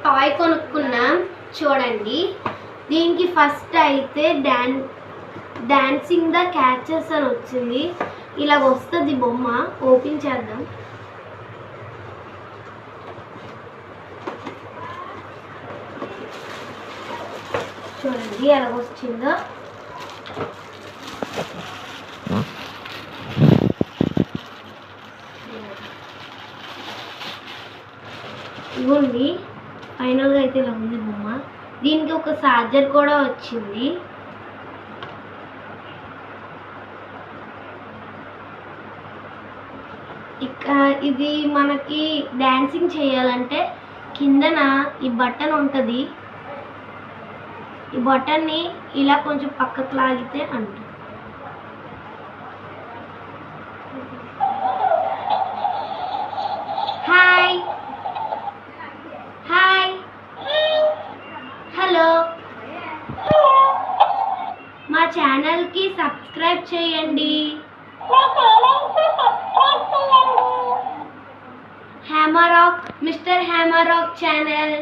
Toy కొనుక్కున్నాం చూడండి. దీనికి ఫస్ట్ అయితే డాన్సింగ్ ద క్యాచెస్ అని వచ్చింది. ఇలా వస్తుంది బొమ్మ. ఓపెన్ చేద్దాం. చూడండి ఎలా వచ్చిందో. ఇవ్వండి, ఫైనల్గా అయితే ఇలా ఉంది బొమ్మ. దీనికి ఒక చార్జర్ కూడా వచ్చింది. ఇక ఇది మనకి డాన్సింగ్ చేయాలంటే కిందన ఈ బటన్ ఉంటుంది. ఈ బటన్ని ఇలా కొంచెం పక్కకు లాగితే అంట. హాయ్ హాయ్ హలో, మా ఛానల్కి సబ్స్క్రైబ్ చేయండి. హ్యామరాక్, మిస్టర్ హ్యామరాక్ ఛానల్.